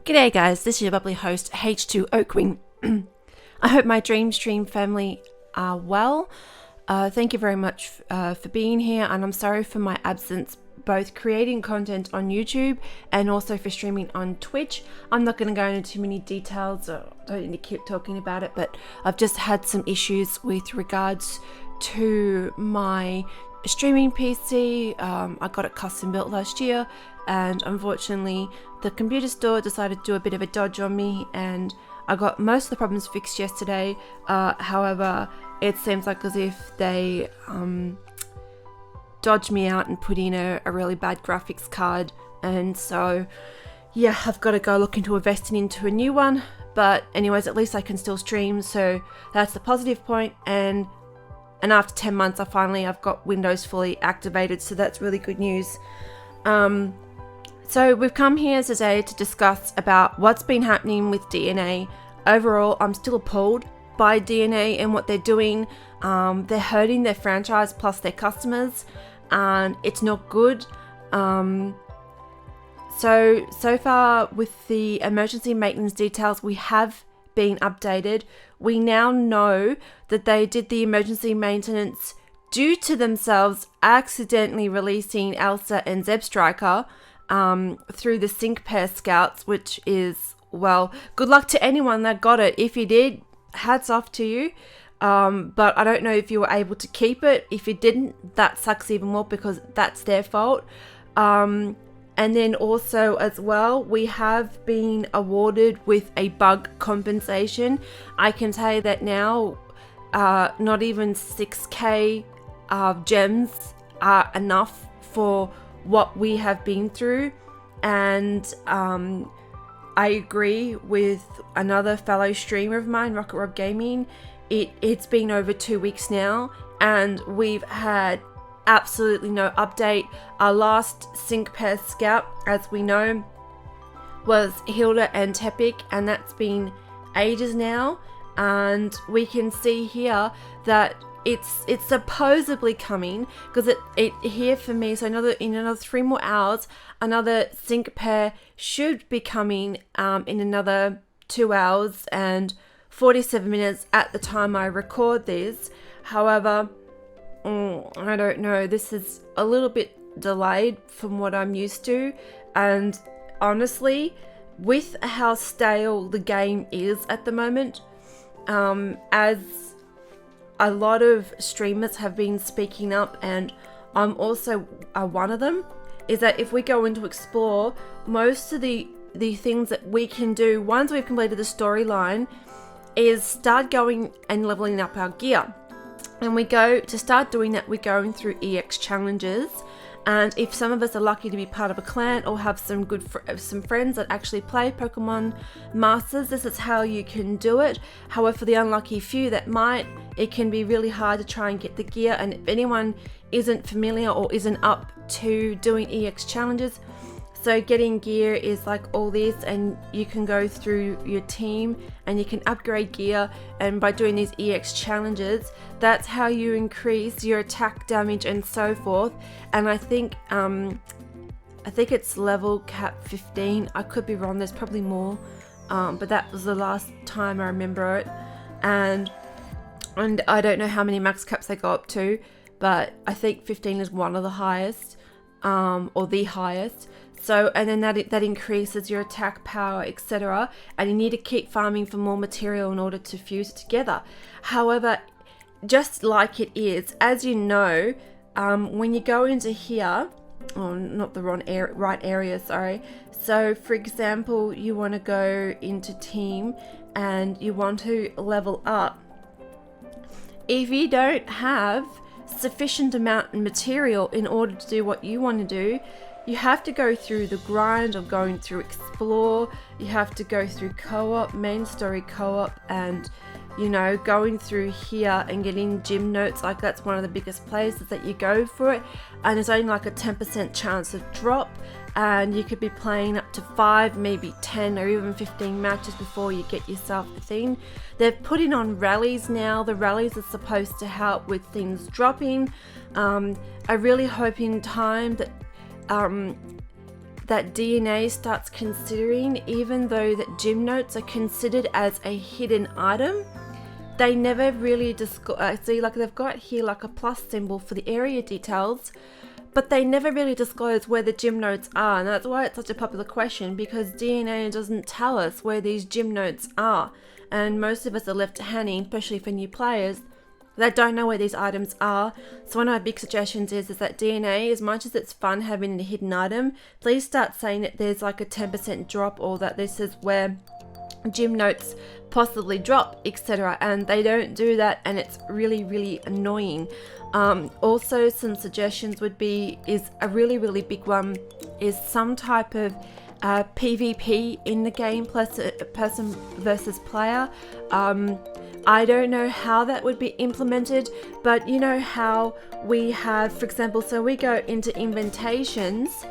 G'day guys, this is your bubbly host H2 Oakwing. I hope my Dream Stream family are well. Thank you very much for being here, and I'm sorry for my absence, both creating content on YouTube and also for streaming on Twitch. I'm not going to go into too many details, I don't need to keep talking about it, but I've just had some issues with regards to my streaming PC. I got it custom built last year, and unfortunately the computer store decided to do a bit of a dodge on me, and I got most of the problems fixed yesterday. However, it seems like as if they dodged me out and put in a really bad graphics card, and so yeah, I've got to go look into investing into a new one. But anyways, at least I can still stream, so that's the positive point. And after 10 months I've got Windows fully activated, so that's really good news. So we've come here today to discuss about what's been happening with DNA. Overall, I'm still appalled by DNA and what they're doing. They're hurting their franchise plus their customers, and it's not good. So far with the emergency maintenance details, we have been updated. We now know that they did the emergency maintenance due to themselves accidentally releasing Elsa and Zeb Striker through the sync pair scouts, which is, well, good luck to anyone that got it. If you did, hats off to you. But I don't know if you were able to keep it. If you didn't, that sucks even more because that's their fault. And then also as well, we have been awarded with a bug compensation. I can tell you that now, not even 6k gems are enough for what we have been through. And I agree with another fellow streamer of mine, Rocket Rob Gaming. It's been over 2 weeks now, and we've had absolutely no update. Our last sync pair scout, as we know, was Hilda and Tepic, and that's been ages now. And we can see here that it's supposedly coming, because it here for me. So in another 3 more hours, another sync pair should be coming in another 2 hours and 47 minutes at the time I record this. However, I don't know, this is a little bit delayed from what I'm used to, and honestly, with how stale the game is at the moment, as a lot of streamers have been speaking up, and I'm also one of them, is that if we go into explore, most of the things that we can do once we've completed the storyline is start going and leveling up our gear. And to start doing that, we're going through EX challenges. And if some of us are lucky to be part of a clan or have some some friends that actually play Pokemon Masters, this is how you can do it. However, for the unlucky few that might, it can be really hard to try and get the gear. And if anyone isn't familiar or isn't up to doing EX challenges, so getting gear is like all this, and you can go through your team and you can upgrade gear, and by doing these EX challenges, that's how you increase your attack damage and so forth. And I think it's level cap 15. I could be wrong, there's probably more, but that was the last time I remember it. And I don't know how many max caps they go up to, but I think 15 is one of the highest, or the highest. So, and then that increases your attack power, etc. And you need to keep farming for more material in order to fuse it together. However, just like it is, as you know, when you go into here, not the right area, sorry. So, for example, you want to go into team and you want to level up. If you don't have sufficient amount of material in order to do what you want to do, you have to go through the grind of going through explore. You have to go through co-op, main story co-op, and going through here and getting gym notes. Like, that's one of the biggest places that you go for it, and there's only like a 10% chance of drop, and you could be playing up to 5, maybe 10 or even 15 matches before you get yourself the thing. They're putting on rallies now. The rallies are supposed to help with things dropping. I really hope in time that that DNA starts considering, even though that gym notes are considered as a hidden item, they never really see, like they've got here like a plus symbol for the area details, but they never really disclose where the gym notes are. And that's why it's such a popular question, because DNA doesn't tell us where these gym notes are. And most of us are left hanging, especially for new players that don't know where these items are. So one of my big suggestions is that DNA, as much as it's fun having a hidden item, please start saying that there's like a 10% drop, or that this is where gym notes possibly drop, etc. And they don't do that, and it's really, really annoying. Also, some suggestions would be, is a really, really big one, is some type of PvP in the game, plus a person versus player. I don't know how that would be implemented, but you know how we have, for example, so we go into invitations,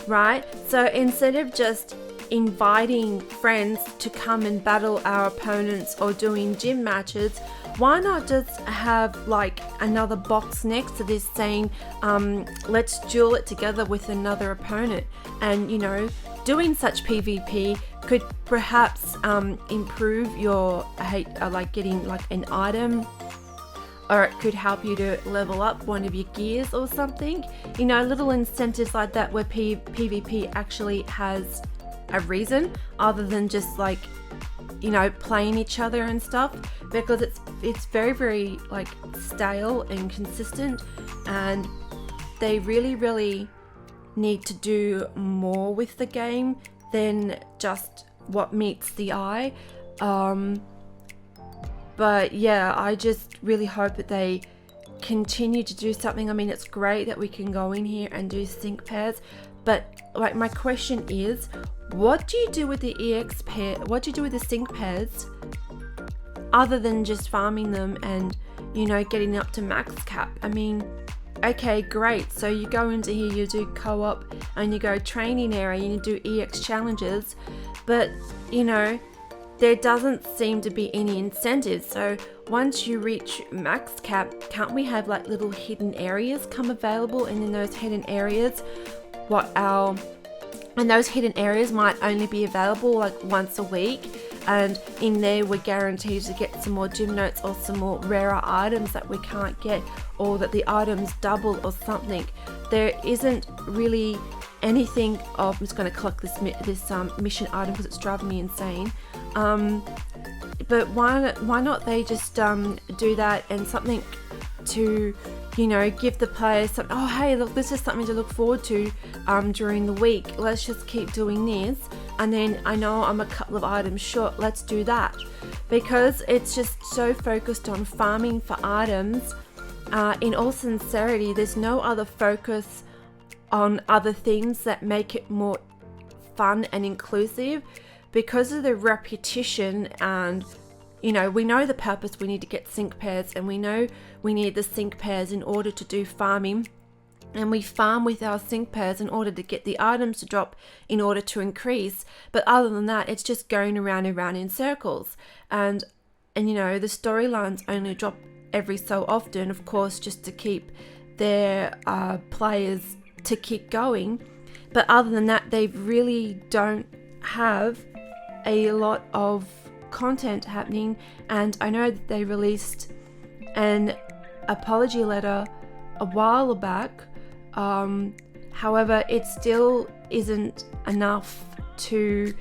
right? So instead of just inviting friends to come and battle our opponents or doing gym matches, why not just have like another box next to this saying, let's duel it together with another opponent? And you know, doing such PvP could perhaps improve your like getting like an item, or it could help you to level up one of your gears or something. You know, little incentives like that where PvP actually has a reason other than just like, you know, playing each other and stuff, because it's very, very like stale and consistent, and they really, really need to do more with the game than just what meets the eye. But yeah, I just really hope that they continue to do something. I mean, it's great that we can go in here and do sync pairs, but like my question is, what do you do with the EX pair? What do you do with the sync pairs other than just farming them and, you know, getting up to max cap? I mean, okay, great. So you go into here, you do co-op, and you go training area, and you do EX challenges, but you know, there doesn't seem to be any incentives. So once you reach max cap, can't we have like little hidden areas come available? And in those hidden areas, and those hidden areas might only be available like once a week, and in there we're guaranteed to get some more gym notes or some more rarer items that we can't get, or that the items double or something. There isn't really anything of, I'm just going to collect this mission item because it's driving me insane. But why not they just do that, and something to, you know, give the players some, oh hey, look, this is something to look forward to during the week. Let's just keep doing this, and then I know I'm a couple of items short, let's do that. Because it's just so focused on farming for items. In all sincerity, there's no other focus on other things that make it more fun and inclusive, because of the repetition. And you know, we know the purpose, we need to get sync pairs, and we know we need the sync pairs in order to do farming, and we farm with our sync pairs in order to get the items to drop in order to increase. But other than that, it's just going around and around in circles, and you know, the storylines only drop every so often, of course, just to keep their players to keep going. But other than that, they really don't have a lot of content happening. And I know that they released an apology letter a while back. However, it still isn't enough to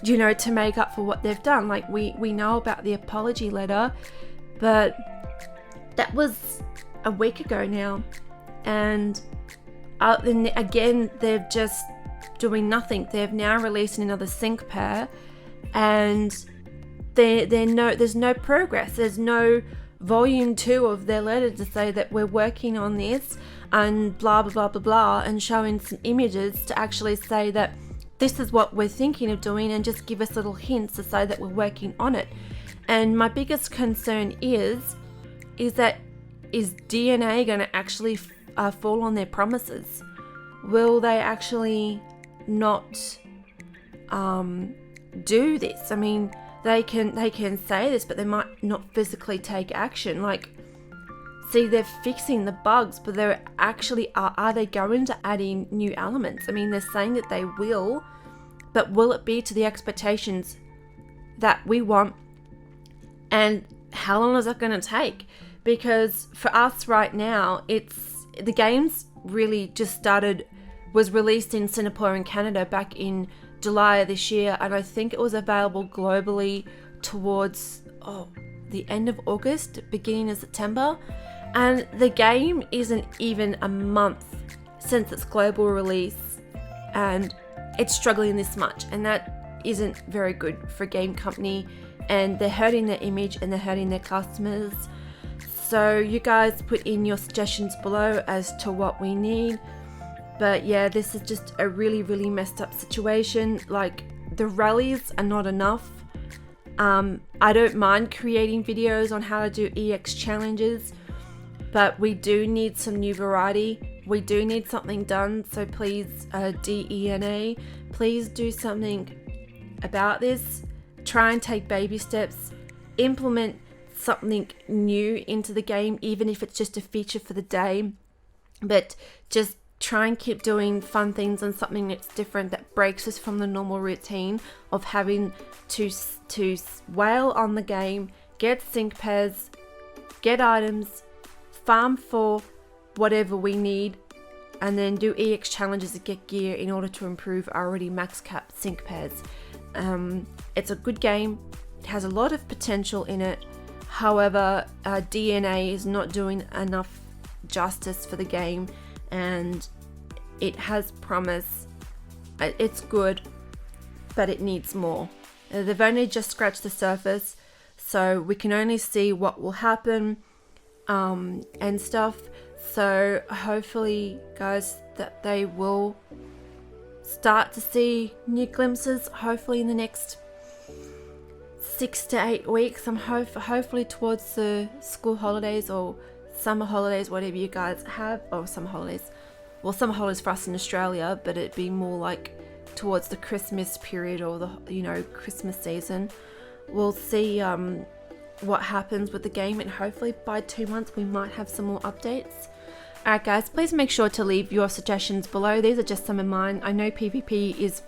you know, to make up for what they've done. Like we know about the apology letter, but that was a week ago now, and then again they're just doing nothing. They've now released another sync pair, and there's no progress. There's no volume 2 of their letter to say that we're working on this and blah blah blah blah blah, and showing some images to actually say that this is what we're thinking of doing, and just give us little hints to say that we're working on it. And my biggest concern is that, is DNA going to actually fall on their promises? Will they actually not do this? I mean, they can say this, but they might not physically take action. Like, see they're fixing the bugs, but they're actually, are they going to add in new elements? I mean, they're saying that they will, but will it be to the expectations that we want? And how long is that going to take? Because for us right now, the game's really just was released in Singapore and Canada back in July of this year, and I think it was available globally towards the end of August, beginning of September. And the game isn't even a month since its global release, and it's struggling this much, and that isn't very good for a game company, and they're hurting their image and they're hurting their customers. So you guys put in your suggestions below as to what we need. But yeah, this is just a really, really messed up situation. Like, the rallies are not enough. I don't mind creating videos on how to do EX challenges, but we do need some new variety. We do need something done. So please, DENA, please do something about this. Try and take baby steps. Implement something new into the game, even if it's just a feature for the day. But just try and keep doing fun things and something that's different, that breaks us from the normal routine of having to whale on the game, get sync pairs, get items, farm for whatever we need, and then do EX challenges to get gear in order to improve our already max cap sync pairs. It's a good game. It has a lot of potential in it. However, DNA is not doing enough justice for the game, and it has promise. It's good, but it needs more. They've only just scratched the surface, so we can only see what will happen and stuff. So hopefully, guys, that they will start to see new glimpses, hopefully in the next 6 to 8 weeks. I'm hopefully towards the school holidays or summer holidays, whatever you guys have, or summer holidays. Well, summer holidays for us in Australia, but it'd be more like towards the Christmas period or the Christmas season. We'll see what happens with the game, and hopefully by 2 months we might have some more updates. Alright guys, please make sure to leave your suggestions below. These are just some of mine. I know PvP is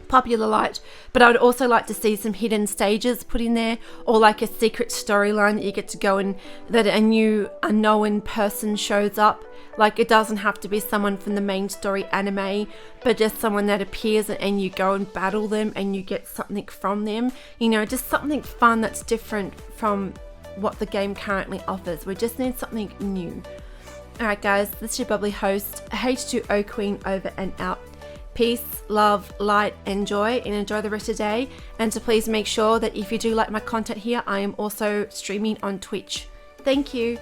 popular light, but I would also like to see some hidden stages put in there, or like a secret storyline that you get to go and that a new unknown person shows up. Like, it doesn't have to be someone from the main story anime, but just someone that appears and you go and battle them and you get something from them. Just something fun that's different from what the game currently offers. We just need something new. Alright guys, this is your bubbly host, H2O Queen, over and out. Peace, love, light, and joy, and enjoy the rest of the day. And to please make sure that if you do like my content here, I am also streaming on Twitch. Thank you.